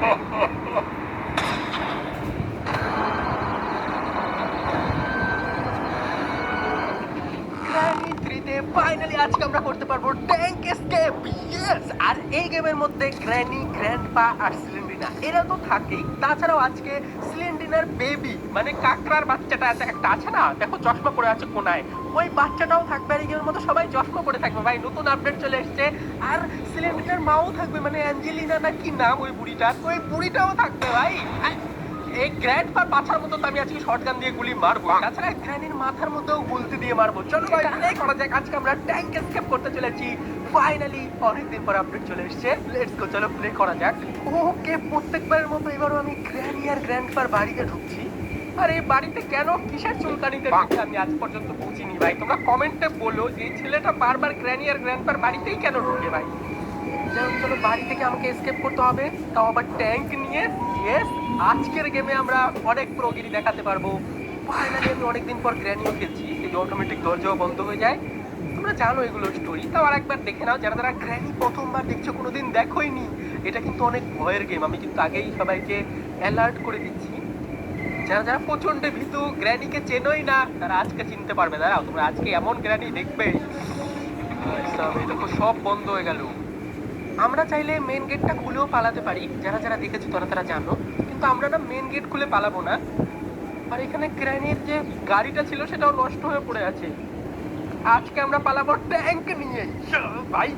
Granny 3 তে finally আজকে আমরা করতে পারবো ট্যাঙ্ক এসকেপ। ইয়েস! আর এই গেমের মধ্যে গ্র্যানি, গ্র্যান্ডপা আর সিলিন্ড্রিনা এরা তো থাকেই। তাছাড়াও আজকে সিলিন্ড্রিনার বেবি মানে কাকড়ার বাচ্চাটা আছে, একটা আছে না, দেখো চশমা পরে আছে কোনায়, ওই বাচ্চাটাও থাকবে। আর এই গেমের মধ্যে সবাই চশমা পরে থাকবে ভাই, নতুন আপডেট চলে এসছে। আর সিলিন্ড্রিনার মাও থাকবে, মানে অ্যাঞ্জেলিনা না কি নাম ওই বুড়িটার, ওই বুড়িটাও থাকবে ভাই। এই গ্র্যান্ডপার পাছার মতো তো আমি আজকে শটগান দিয়ে গুলি মারবো, তাছাড়া গ্র্যানির মাথার মধ্যেও গুলতি দিয়ে মারবো। চলো ভাই প্লে করা যাক। আজকে আমরা ট্যাঙ্ক এসকেপ করতে চলেছি ফাইনালি, অনেকদিন পর আপডেট চলে এসেছে। লেটস গো, চলো প্লে করা যাক। ওকে, প্রত্যেকবারের মতো এবারও আমি গ্র্যানি আর গ্র্যান্ডপার বাড়িতে ঢুকছি। আর এই বাড়িতে কেন কিসের চুলকানিতে ঢুকছে আমি আজ পর্যন্ত বুঝিনি ভাই। তোমরা কমেন্টে বলো যে এই ছেলেটা বারবার গ্র্যানি আর গ্র্যান্ডপার বাড়িতেই কেন ঢুকে ভাই। চলো বাড়ি থেকে আমাকে এসকেপ করতে হবে, তাও আবার ট্যাঙ্ক নিয়ে। ইয়েস, আজকের গেমে আমরা অনেক প্রগিরি দেখাতে পারবো। ফাইনালি আমি অনেকদিন পর গ্র্যানিও খেলছি, এই যে অটোমেটিক দরজাও বন্ধ হয়ে যায়। তোমরা জানো এগুলো স্টোরি, তাও আর একবার দেখে নাও যারা যারা গ্র্যানি প্রথমবার দেখছো, কোনোদিন দেখোইনি। এটা কিন্তু অনেক ভয়ের গেম, আমি কিন্তু আগেই সবাইকে অ্যালার্ট করে দিচ্ছি। যারা যারা প্রচন্ড ভীতু, গ্র্যানিকে চেনোই না, তারা আজকে চিনতে পারবে। দাঁড়াও, তোমরা আজকে এমন গ্র্যানি দেখবে, দেখো সব বন্ধ হয়ে গেল। আমরা চাইলে মেন গেটটা খুলেও পালাতে পারি, যারা যারা দেখেছি তারা তারা জানো, কিন্তু আমরা না মেন গেট খুলে পালাবো না। আর এখানে গ্র্যানির যে গাড়িটা ছিল সেটাও নষ্ট হয়ে পড়ে আছে। আজকে আমরা পালাবো ট্যাঙ্ক নিয়ে ভাই।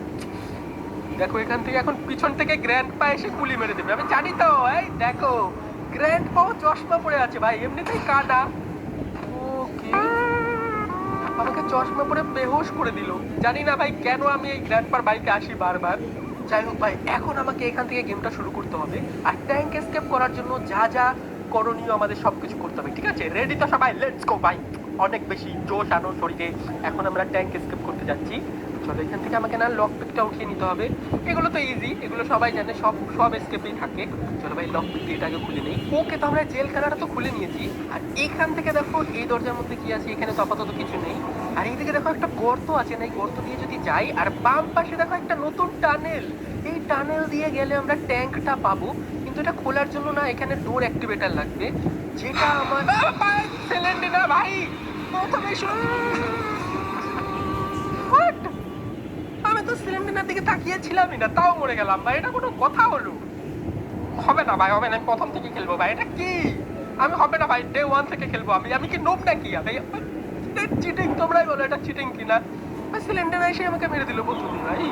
দেখো এখান থেকে এখন পিছন থেকে গ্র্যান্ডপা এসে গুলি মেরে দেবে, আমি জানি তো। এই দেখো গ্র্যান্ডপাও চশমা পড়ে আছে ভাই, এমনিতেই কাটা। ওকে, আমাকে চশমা পরে বেহুশ করে দিল। জানি না ভাই কেন আমি এই গ্র্যান্ডপার বাড়িতে আসি বারবার। যাই হোক ভাই, এখন আমাকে এখান থেকে গেমটা শুরু করতে হবে। আর ট্যাঙ্ক এসকেপ করার জন্য যা যা করণীয় আমাদের সবকিছু করতে হবে, ঠিক আছে? রেডি তো সবাই? লেটস গো ভাই। অনেক বেশি জোশ আনো শরীরে, এখন আমরা ট্যাঙ্ক এসকেপ করতে যাচ্ছি। চলো এখান থেকে আমাকে না লক পিকটা উঠিয়ে নিতে হবে। এগুলো তো ইজি, এগুলো সবাই জানে, সব সব এসকেপেই থাকে। চলো ভাই লক পিক দিয়ে এটাকে খুলে নেই। ওকে, তো আমরা জেলখানাটা তো খুলে নিয়েছি। আর এখান থেকে দেখো এই দরজার মধ্যে কি আছে, এখানে তো আপাতত কিছু নেই। আর এইদিকে দেখো একটা গর্ত আছে, না এই গর্ত দিয়ে যদি যাই, আর বাম পাশে দেখো একটা নতুন টানেল। এই টানেল দিয়ে গেলে আমরা ট্যাঙ্কটা পাবো, কিন্তু এটা খোলার জন্য না এখানে ডোর অ্যাক্টিভেটর লাগবে, যেটা আমার সিলিন্ডার না ভাই। প্রথমে আমি তো সিলিন্ডারের দিকে তাকিয়েছিলামই না, তাও মরে গেলাম ভাই। এটা কোনো কথা হলো? হবে না ভাই, হবে না, আমি প্রথম থেকে খেলবো ভাই। এটা কি? আমি হবে না ভাই, ডে 1 থেকে খেলবো। আমি কি নোব নাকি? আমি চিটিং, তোমরাই বলো এটা চিটিং কিনা। সিলিন্ডার এসে আমাকে মেরে দিল প্রথমে ভাই।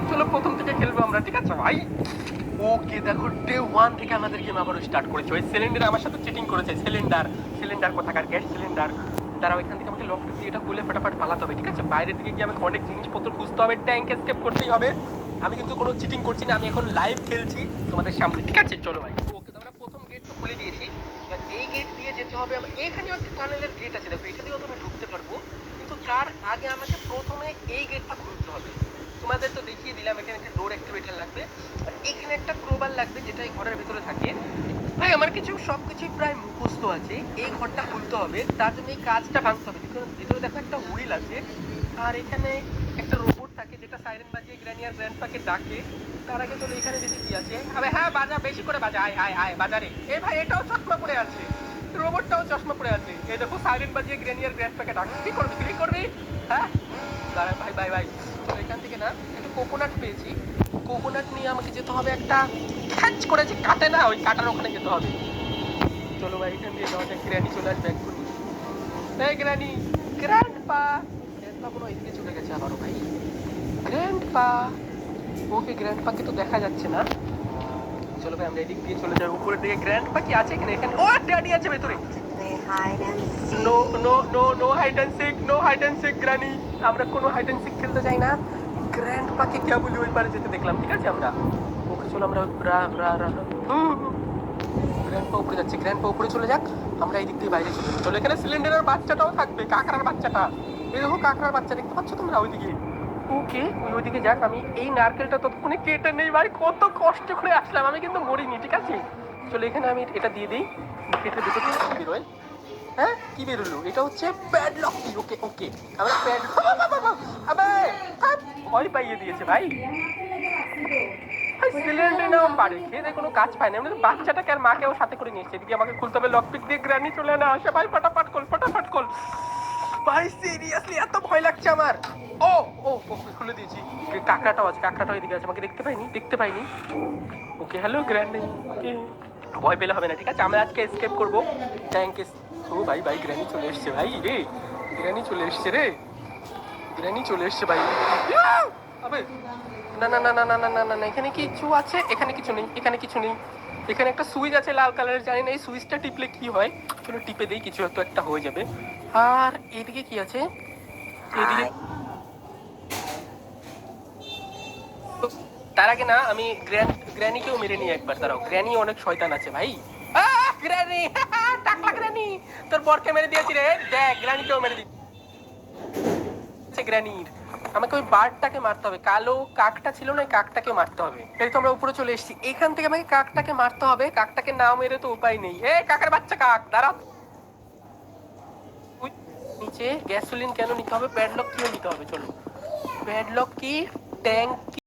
চলো প্রথম থেকে খেলবো আমরা, ঠিক আছে ভাই? ওকে, দেখো ডে 1 থেকে আমাদের গেম আবার স্টার্ট করেছে। ওই সিলিন্ডার আমার সাথে চিটিং করেছে। সিলিন্ডার কোথাকার গ্যাস সিলিন্ডার। দাঁড়াও, এখান থেকে আমাকে লক দিয়ে এটা খুলে ফটাফট পালাতে হবে, ঠিক আছে? বাইরের দিকে গিয়ে আমাকে অনেক জিনিসপত্র খুঁজতে হবে, ট্যাঙ্ক এসকেপ করতেই হবে। আমি কিন্তু কোনো চিটিং করছি না, আমি এখন লাইভ খেলছি তোমাদের সামনে, ঠিক আছে? চলো ভাই। ওকে, তো আমরা প্রথম গেট তো খুলে দিয়েছি। এবার এই গেট দিয়ে যেতে হবে। এখানেও একটা টানেলের গেট আছে, দেখো এটা দিয়েও তুমি ঢুকতে পারবো, কিন্তু তার আগে আমাকে প্রথমে এই গেটটা খুলতে হবে। তোমাদের তো দেখিয়ে দিলাম, এখানে একটা ডোর অ্যাক্টিভেটর লাগবে, আর এখানে একটা ক্রোবার লাগবে, যেটা এই ঘরের ভিতরে থাকে। ভাই আমার কিছু সবকিছুই প্রায় মুখস্থ আছে। এই ঘরটা খুলতে হবে, তার জন্য এই কাজটা ভাঙতে হবে। ভিতরে দেখো একটা হুইল আছে, আর এখানে একটা রোবট থাকে যেটা সাইরেন বাজিয়ে গ্র্যানি আর গ্র্যান্ডপাকে ডাকে। তার আগে চলো এখানে দেখি কি আছে। আবে হ্যাঁ, বাজা, বেশি করে বাজা। আয় আয় আয় বাজারে। এ ভাই, এটাও চশমা পরে আছে, রোবটটাও চশমা পরে আছে। এই দেখো সাইরেন বাজিয়ে গ্র্যানি আর গ্র্যান্ডপাকে ডাকে। কি করবি, তুই করবি? হ্যাঁ দাঁড়া ভাই, ভাই ভাই, চলো এখান থেকে না একটু কোকোনাট পেয়েছি। কোকোনাট নিয়ে আমাকে যেতে হবে একটা ক্যাচ করে, যে কাটে না, ওই কাটার ওখানে যেতে হবে। চলো ভাই, এখান দিয়ে যাওয়া যাক। গ্র্যানি চলে আসবে এক্ষুনি। এই গ্র্যানি, গ্র্যান্ডপা। গ্র্যান্ডপা কোনো এদিকে চলে গেছে আবারও ভাই। গ্র্যান্ডপা। ওকে, গ্র্যান্ডপাকে তো দেখা যাচ্ছে না। চলো ভাই, আমরা এদিক দিয়ে চলে যাই। উপরের দিকে গ্র্যান্ডপা কি আছে এখানে? এখানে ও ড্যাডি আছে ভেতরে। No no no no hide and seek, no hide and seek granny. আমরা কোনো হাইড অ্যান্ড সিক খেলতে যাই না। গ্র্যান্ডপাকে কে বলি ওই পারে যেতে দেখলাম, ঠিক আছে? আমরা ওকে, চলো আমরা গ্র্যান্ডপা উপরে যাচ্ছে। গ্র্যান্ডপা উপরে চলে যাক, আমরা এই দিক দিয়ে বাইরে চলে যাই। চলো, এখানে সিলিন্ডারের বাচ্চাটাও থাকবে, কাকড়ার বাচ্চাটা। এই দেখো কাকড়ার বাচ্চা, দেখতে পাচ্ছ তোমরা ওইদিকে? ওকে, ওইদিকে যাক। আমি এই নারকেলটা ততক্ষণে কেটে নেই ভাই, কত কষ্ট করে আসলাম, আমি কিন্তু মরিনি, ঠিক আছে? চলো এখানে আমি এটা দিয়ে দিই, কেটে দুটো কি বেরোয়। হ্যাঁ, কি বেরোলো? এটা হচ্ছে প্যাডলক কি? ওকে ওকে, আমরা ভয় পাইয়ে দিয়েছে ভাই। সিলিন্ডারও পারে, খেয়ে কোনো কাজ পায় না। এমনি বাচ্চাটাকে আর মাকেও সাথে করে নিয়ে এসেছে। এদিকে আমাকে খুলতে হবে লকপিক দিয়ে, গ্র্যানি চলে না আসে ভাই, ফটাফট খোল ফটাফট খোল ভাই, সিরিয়াসলি এত ভয় লাগছে আমার। ও ও ও, খুলে দিয়েছি। কাকড়াটাও আছে, কাকড়াটাও এদিকে আছে, আমাকে দেখতে পাইনি। ওকে হ্যালো গ্র্যানি, ভয় পেলে হবে না, ঠিক আছে? আমরা আজকে এসকেপ করবো। Thank you. ও ভাই ভাই, গ্র্যানি চলে এসছে ভাই রে, গ্র্যানি চলে এসছে রে, গ্র্যানি চলে এসছে ভাই। আবে না না না না না না না না না, এখানে কিছু আছে? এখানে কিছু নেই, এখানে কিছু নেই। এখানে একটা সুইচ আছে লাল কালারের, জানি না এই সুইচটা টিপলে কি হয়। চলো টিপে দেই, কিছু তো একটা হয়ে যাবে। আর এদিকে কি আছে? এদিকে তার আগে না আমি গ্র্যানিকেও মেরে নিই একবার, দাঁড়াও। গ্র্যানি অনেক শয়তান আছে ভাই। গ্র্যানি টাকলা গ্র্যানি, তোর বরকে মেরে দিয়েছি রে, দেখ গ্র্যানিকেও মেরে দিচ্ছে। গ্র্যানির আমাকে ওই বার্ডটাকে মারতে হবে, কালো কাকটা ছিল না, কাকটাকে মারতে হবে। এই তো আমরা উপরে চলে এসেছি, এখান থেকে আমাকে কাকটাকে মারতে হবে। কাকটাকে না মেরে তো উপায় নেই। এ কাকের বাচ্চা কাক, দাঁড়া। নিচে গ্যাসোলিন কেন নিতে হবে, প্যাডলক কিও নিতে হবে। চলো প্যাডলক কি, ট্যাঙ্ক